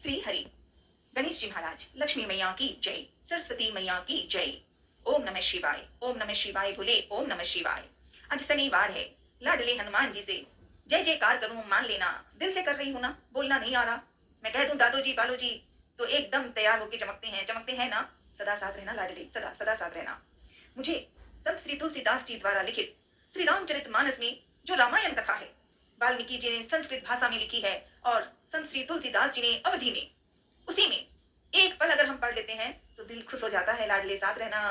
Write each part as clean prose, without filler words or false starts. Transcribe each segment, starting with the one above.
श्री हरि गणेश जी महाराज, लक्ष्मी मैया की जय, सरस्वती मैया की जय। ओम नमः शिवाय, ओम नमः शिवाय बोले, ओम नमः शिवाय। आज शनिवार है, लाडले हनुमान जी से जय जयकार करूं, मान लेना। दिल से कर रही हूं ना, बोलना नहीं आ रहा। मैं कह दूं दादू जी बालू जी तो एकदम तैयार होके चमकते हैं ना। सदा साथ रहना लाडले, सदा सदा साथ रहना। मुझे संत श्री तुलसीदास जी द्वारा लिखित श्री रामचरितमानस में जो रामायण कथा है, वाल्मीकि जी ने संस्कृत भाषा में लिखी है और संत श्री तुलसीदास जी ने अवधि में, उसी में एक पल अगर हम पढ़ लेते हैं तो दिल खुश हो जाता है। लाडले साथ रहना।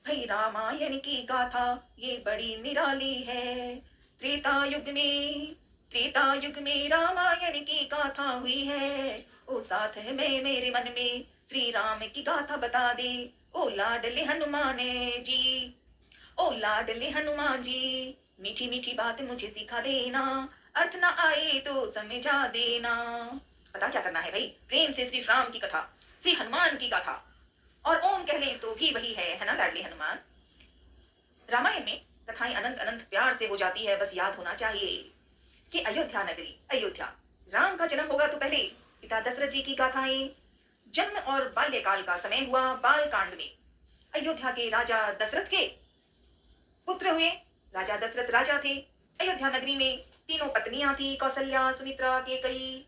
भाई रामायण की गाथा ये बड़ी निराली है। त्रेता युग में रामायण की गाथा हुई है। ओ साथ है मैं मेरे मन में श्री राम की गाथा बता दे। ओ लाडले हनुमान जी, ओ लाडले हनुमान जी, मीठी मीठी बात मुझे सिखा देना, अर्थ ना आए तो समझा देना। पता क्या करना है भाई, प्रेम से श्री राम की कथा, श्री हनुमान की गाथा, और ओम कह लें तो भी वही है ना लाडले हनुमान। रामायण में कथाएं अनंत अनंत प्यार से हो जाती है। बस याद होना चाहिए कि अयोध्या नगरी, अयोध्या, राम का जन्म होगा तो पहले पिता दशरथ जी की गाथाएं, जन्म और बाल्यकाल का समय हुआ बाल कांड में। अयोध्या के राजा दशरथ के पुत्र हुए। राजा दशरथ राजा थे। अयोध्या नगरी में तीनों पत्नियां थी, कौशल्या, सुमित्रा, केकई।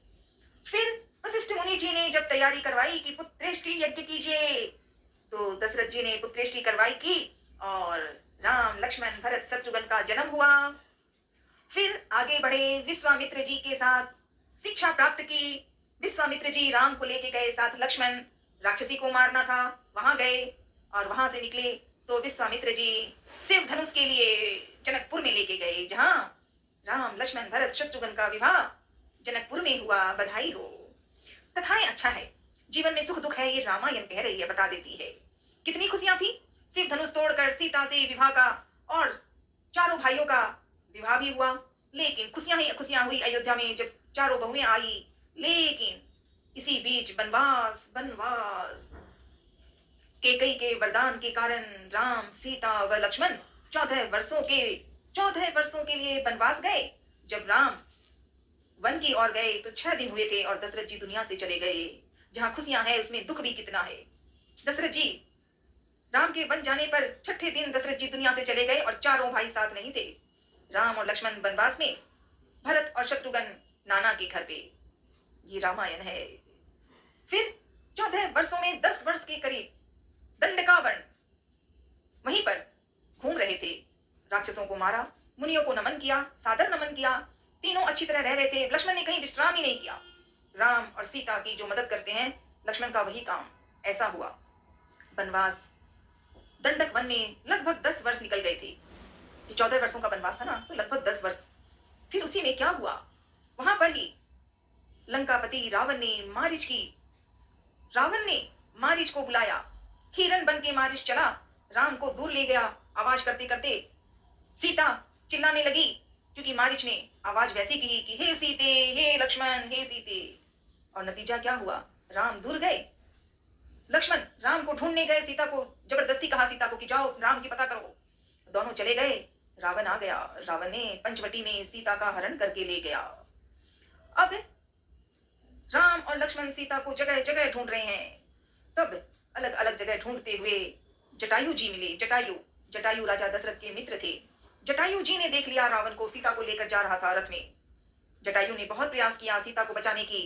फिर वशिष्ठ मुनि जी ने जब तैयारी करवाई कि पुत्रेष्टि यज्ञ कीजिए, तो दशरथ जी ने पुत्रेष्टि करवाई की और राम, लक्ष्मण, भरत, शत्रुघ्न का जन्म हुआ। फिर आगे बढ़े, विश्वामित्र जी के साथ शिक्षा प्राप्त की। विश्वामित्र जी राम को लेके गए, साथ लक्ष्मण, राक्षसी को मारना था, वहां गए और वहां से निकले तो विश्वामित्र जी शिव धनुष के लिए जनकपुर में लेके गए, जहां राम, लक्ष्मण, भरत, शत्रुघ्न का विवाह जनकपुर में हुआ। बधाई हो। कथाएं अच्छा है, जीवन में सुख दुख है, ये रामायण कह रही है, बता देती है। कितनी खुशियां थी, शिव धनुष तोड़कर सीता से विवाह का, और चारों भाइयों का विवाह भी हुआ। लेकिन खुशियां ही खुशियां हुई अयोध्या में जब चारों बहुएं आई। लेकिन इसी बीच बनवास बनवास, केकई के वरदान के कारण राम, सीता व लक्ष्मण 14 वर्षों के लिए वनवास गए। जब राम वन की ओर गए तो 6 दिन हुए थे और दशरथ जी दुनिया से चले गए। जहां खुशियां है उसमें दुख भी कितना है। दशरथ जी राम के वन जाने पर 6ठे दिन दशरथ जी दुनिया से चले गए और चारों भाई साथ नहीं थे। राम और लक्ष्मण वनवास में, भरत और शत्रुघ्न नाना के घर पे। ये रामायण है। फिर 14 वर्षों में 10 वर्ष के करीब दंडकावर्ण वहीं पर घूम रहे थे। राक्षसों को मारा, मुनियों को नमन किया, सादर नमन किया। तीनों अच्छी तरह रह रहे थे। लक्ष्मण ने कहीं विश्राम ही नहीं किया। राम और सीता की जो मदद करते हैं, लक्ष्मण का वही काम। ऐसा हुआ। वनवास दंडक वन में लगभग 10 वर्ष निकल गए थे। 14 वर्षों का वनवास था ना, तो लगभग 10 वर्ष। फिर उसी में क्या हुआ, वहां पर ही लंकापति रावण ने मारीच को बुलाया। हिरण बन के मारीच चला, राम को दूर ले गया। आवाज करते करते सीता चिल्लाने लगी, क्योंकि मारीच ने आवाज वैसी की कि हे सीते, हे लक्ष्मण, हे सीते। और नतीजा क्या हुआ, राम दूर गए। लक्ष्मण राम को ढूंढने गए, सीता को जबरदस्ती कहा सीता को कि जाओ राम की पता करो। दोनों चले गए। रावण आ गया। रावण ने पंचवटी में सीता का हरण करके ले गया। अब राम और लक्ष्मण सीता को जगह जगह ढूंढ रहे हैं। तब अलग अलग जगह ढूंढते हुए जटायु जी मिले। जटायु राजा दशरथ के मित्र थे। जटायु जी ने देख लिया रावण को, सीता को लेकर जा रहा था रथ में। जटायु ने बहुत प्रयास किया सीता को बचाने की,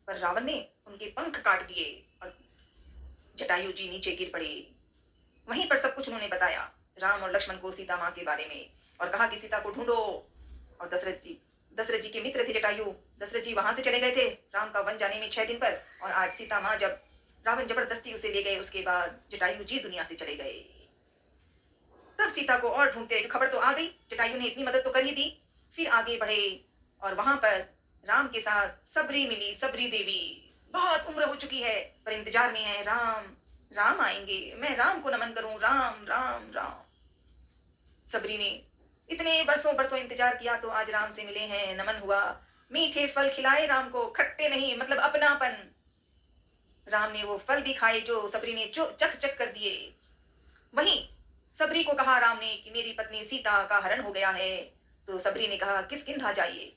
पर रावण ने उनके पंख काट दिए और जटायु जी नीचे गिर पड़े। वहीं पर सब कुछ उन्होंने बताया राम और लक्ष्मण को सीता माँ के बारे में, और कहा कि सीता को ढूंढो। और दशरथ जी के मित्र थे जटायु। दशरथ जी वहां से चले गए थे राम का वन जाने में 6 दिन पर, और आज सीता माँ जब रावण जबरदस्ती उसे ले गए, उसके बाद जटायु जी दुनिया से चले गए। तब सीता को और ढूंढते, खबर तो आ गई, जटायु ने इतनी मदद तो कर ही दी। फिर आगे बढ़े और वहां पर राम के साथ सबरी मिली। सबरी देवी बहुत उम्र हो चुकी है, पर इंतजार में है राम आएंगे, मैं राम को नमन करूं, राम राम राम। सबरी ने इतने बरसों इंतजार किया तो आज राम से मिले हैं, नमन हुआ। मीठे फल खिलाए राम को, खट्टे नहीं, मतलब अपनापन। राम ने वो फल भी खाए जो सबरी ने चख चख कर दिए। वहीं सबरी को कहा राम ने कि मेरी पत्नी सीता का हरण हो गया है। तो सबरी ने कहा किसकिंधा जाइए।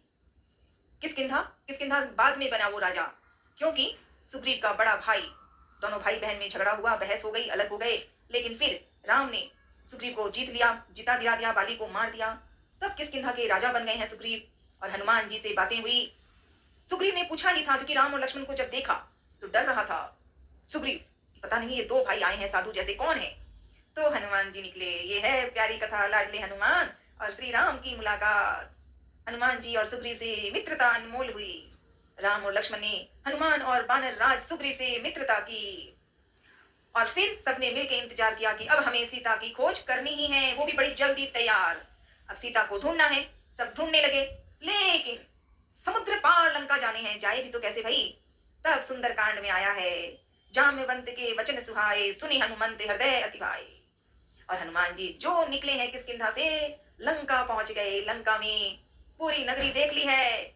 किसकिंधा बाद में बना वो राजा। क्योंकि सुग्रीव का बड़ा भाई, दोनों भाई बहन में झगड़ा हुआ, बहस हो गई, अलग हो गए, लेकिन फिर राम ने सुग्रीव को जीत लिया, जिता दिया, बाली को मार दिया। तब किष्किंधा के राजा बन गए हैं सुग्रीव। और हनुमान जी से बातें हुई। सुग्रीव ने पूछा ही था, क्योंकि राम और लक्ष्मण को जब देखा तो डर रहा था सुग्रीव, पता नहीं ये दो भाई आए हैं साधु जैसे, कौन है। तो हनुमान जी निकले। ये है प्यारी कथा लाडले हनुमान और श्री राम की मुलाकात। हनुमान जी और सुग्रीव से मित्रता अनमोल हुई। राम और लक्ष्मण ने हनुमान और बानर राज सुग्रीव से मित्रता की। और फिर सबने मिलकर इंतजार किया कि अब हमें सीता की खोज करनी ही है, वो भी बड़ी जल्दी तैयार। अब सीता को ढूंढना है, सब ढूंढने लगे। लेकिन समुद्र पार लंका जाने हैं, जाए भी तो कैसे भाई। तब सुंदरकांड में आया है, जाम्बवंत के वचन सुहाए, सुनी हनुमंत हृदय अति भाए। और हनुमान जी जो निकले हैं किष्किंधा से, लंका पहुंच गए। लंका में पूरी नगरी देख ली है,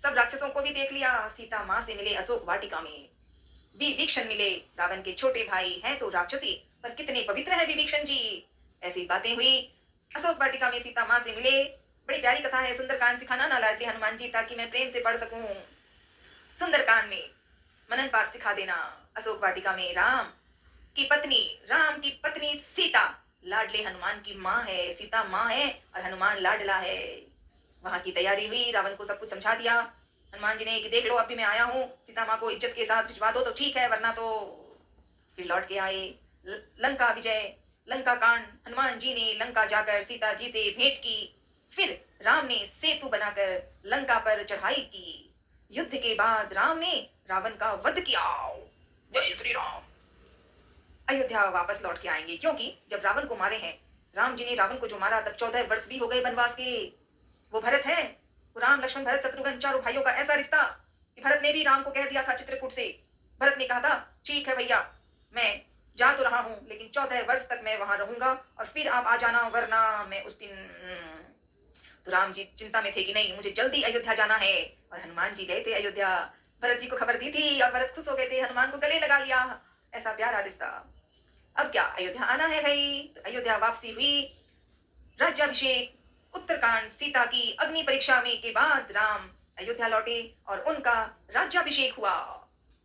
सब राक्षसों को भी देख लिया। सीता माँ से मिले अशोक वाटिका में। विभीषण मिले, रावण के छोटे भाई हैं तो राक्षसी, पर कितने पवित्र है विभीषण जी। ऐसी बातें हुई। अशोक वाटिका में सीता माँ से मिले। बड़ी प्यारी कथा है। सुंदरकांड सिखाना ना लाडले हनुमान जी, ताकि मैं प्रेम से पढ़ सकूं। सुंदरकांड में मनन पाठ सिखा देना। अशोक वाटिका में राम की पत्नी सीता लाडले हनुमान की माँ है। सीता माँ है और हनुमान लाडला है। वहां की तैयारी हुई, रावण को सब कुछ समझा दिया। हनुमान जी ने कि देख लो, अभी मैं आया हूँ, सीता माँ को इज्जत के साथ भिजवा दो तो ठीक है, वरना तो। फिर लौट के आए। लंका विजय, लंका कांड। हनुमान जी ने लंका जाकर सीता जी से भेंट की। फिर राम ने सेतु बनाकर लंका पर चढ़ाई की। युद्ध के बाद राम ने रावण का वध किया। जय श्री राम। अयोध्या वापस लौट के आएंगे, क्योंकि जब रावण को मारे हैं, राम जी ने रावण को जो मारा, तब 14 वर्ष भी हो गए वनवास के। वो भरत है, वो राम लक्ष्मण भरत शत्रुघ्न चारों भाइयों का ऐसा रिश्ता कि भरत ने भी राम को कह दिया था चित्रकूट से। भरत ने कहा था, ठीक है भैया, मैं जा तो रहा हूं, लेकिन 14 वर्ष तक मैं वहां रहूंगा और फिर आप आ जाना, वरना मैं उस दिन। तो राम जी चिंता में थे कि नहीं, मुझे जल्दी अयोध्या जाना है। और हनुमान जी गए थे अयोध्या। भरत जी को खबर दी थी और भरत खुश हो गए थे, हनुमान को गले लगा लिया। ऐसा प्यारा रिश्ता। अब क्या, अयोध्या आना है भाई। तो अयोध्या वापसी हुई। राज्याभिषेक, उत्तरकांड, सीता की अग्नि परीक्षा में के बाद राम अयोध्या लौटे और उनका राज्याभिषेक हुआ।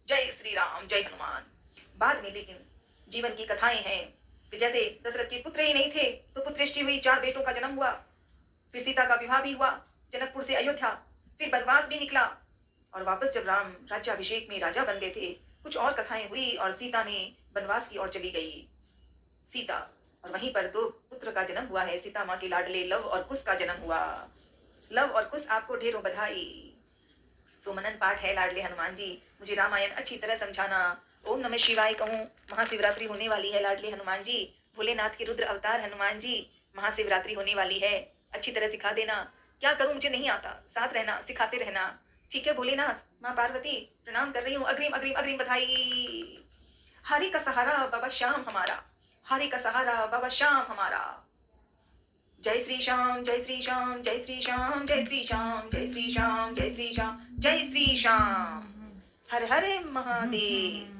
जय श्री राम, जय हनुमान। बाद में लेकिन जीवन की कथाएं हैं कि जैसे दशरथ के पुत्र ही नहीं थे तो पुत्रेष्टि हुई, 4 बेटों का जन्म हुआ। फिर सीता का विवाह भी हुआ, जनकपुर से अयोध्या। फिर वनवास भी निकला और वापस जब राम राज्याभिषेक में राजा बन गए थे, कुछ और कथाएं हुई और सीता ने वनवास की ओर चली गई सीता। और वहीं पर 2 पुत्र का जन्म हुआ है। सीता माँ के लाडले लव और कुश का जन्म हुआ। लव और कुश, आपको ढेरों बधाई। सो मनन पाठ है लाडले हनुमान जी, मुझे रामायण अच्छी तरह समझाना। ओम नमः शिवाय कहूँ। महाशिवरात्रि होने वाली है लाडले हनुमान जी, भोलेनाथ के रुद्र अवतार हनुमान जी। महाशिवरात्रि होने वाली है, अच्छी तरह सिखा देना। क्या करूं, मुझे नहीं आता, साथ रहना, सिखाते रहना। ठीक है भोलेनाथ। माँ पार्वती प्रणाम कर रही हूँ, अग्रिम अग्रिम अग्रिम बधाई। हरि का सहारा बाबा श्याम हमारा, हरि का सहारा बाबा श्याम हमारा। जय श्री श्याम, जय श्री श्याम, जय श्री श्याम, जय श्री श्याम, जय श्री श्याम, जय श्री श्याम, जय श्री श्याम। हर हर महादेव।